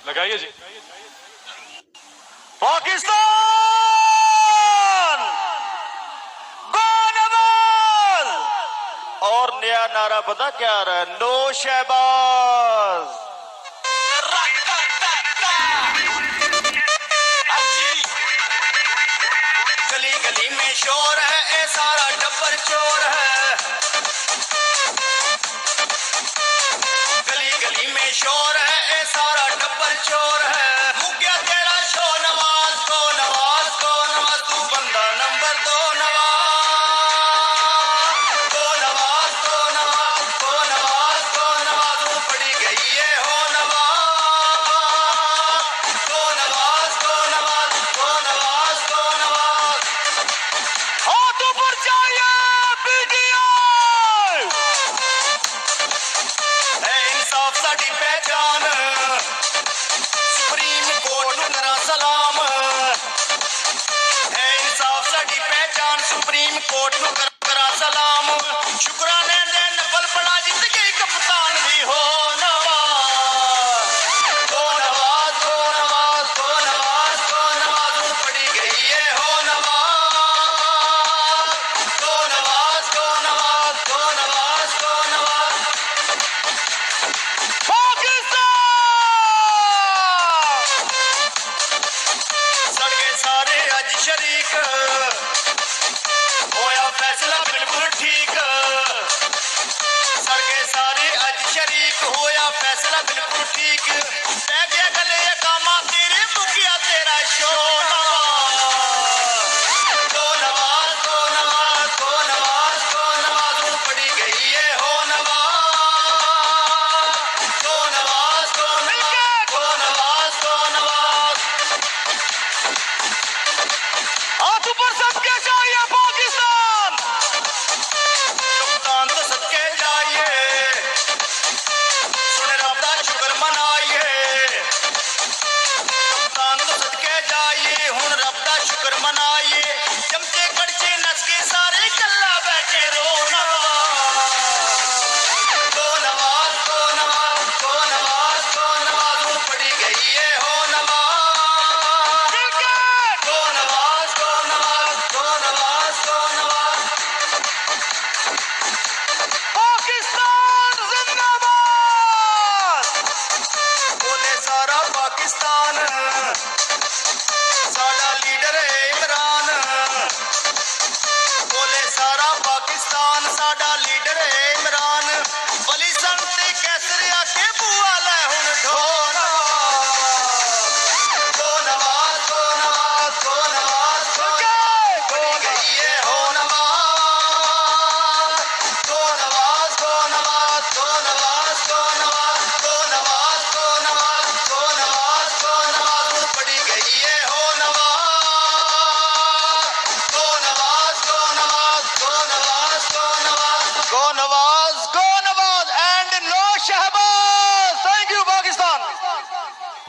लगाइए जी। पाकिस्तान गोनवाल। और नया नारा पता क्या आ रहा है? नो शहबाज। गली गली में शोर है, ए सारा टब्बर चोर है। गली गली में शोर है, ए सारा टब्बर चोर है। मुक्या तेरा शो नवाज को नवाज को नवाज, तू बंदा नंबर 2 नवाज को नवाज को नवाज को नवाज को नवाज, तू पड़ी गई है हो नवाज को नवाज को नवाज को नवाज को नवाज। हाथ ऊपर चाहिए पीटीआई। इंसाफ साडी पहचान, सुप्रीम कोर्ट नूं करा सलाम। है इंसाफ साडी पहचान, सुप्रीम कोर्ट नूं करा सलाम। शुक्राने दे नफल पड़ा, जित गई कप्तान भी हो नवाज को नवाज को नवाज को नवाज को नवाज, तू पड़ी गई है हो नवाज को नवाज को नवाज को नवाज को नवाज। पाकिस्तान सड़के सारे अज शरीक, होया फैसला बिल्कुल ठीक। सड़के सारे अज शरीक, होया फैसला बिल्कुल ठीक। रह गया गले कामा तेरे, मुकिया तेरा शो नवाज को नवाज को नवाज को नवाज को नवाज, तू पड़ी गई है हो नवाज को नवाज को नवाज को नवाज को नवाज। हाथ ऊपर सबके चाहिए पाकिस्तान। कप्तान तो सबके जाइए, सुने रब दा शुक्र मनाइए। कप्तान तो सबके जाइए, हुण रब दा शुक्र मनाइए। चमचे कड़चे नस के सारे कल्ला बैठे रो नवाज को नवाज को नवाज को नवाज को नवाज, तू पड़ी गई है हो नवाज को नवाज को नवाज को नवाज को नवाज। पाकिस्तान जिंदाबाद। बोले सारा पाकिस्तान, साडा लीडर है इमरान। बोले सारा पाकिस्तान, साडा लीडर है इमरान। बली संते कैसर आके बुआ ले हुण ढोल को नवाज को नवाज को नवाज को नवाज, पड़ी गई है हो नवाज को नवाज को नवाज को नवाज को नवाज को नवाज को नवाज को नवाज को नवाज, तू पड़ी गई है हो नवाज को नवाज को नवाज को नवाज को नवाज को नवाज को Nawaz and no Shahbaz. Thank you Pakistan.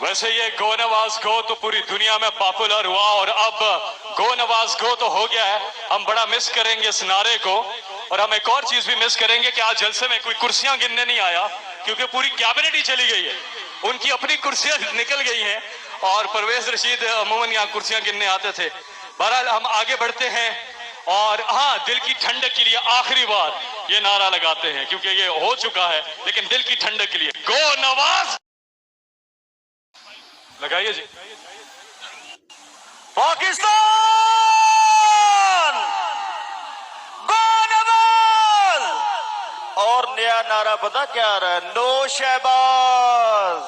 वैसे ये गो नवाज गो तो पूरी दुनिया में पॉपुलर हुआ और अब गो नवाज गो तो हो गया है। हम बड़ा मिस करेंगे इस नारे को, और हम एक और चीज भी मिस करेंगे कि आज जलसे में कोई कुर्सियां गिनने नहीं आया, क्योंकि पूरी कैबिनेट ही चली गई है। उनकी अपनी कुर्सियां निकल गई हैं और परवेज रशीद अमूमन यहाँ कुर्सियां गिनने आते थे। बहरहाल हम आगे बढ़ते हैं और हाँ, दिल की ठंडक के लिए आखिरी बार ये नारा लगाते हैं, क्योंकि ये हो चुका है, लेकिन दिल की ठंडक के लिए गो नवाज। लगाइए जी। पाकिस्तान गोनवाल। और नया नारा पता क्या आ रहा है? नो शहबाज।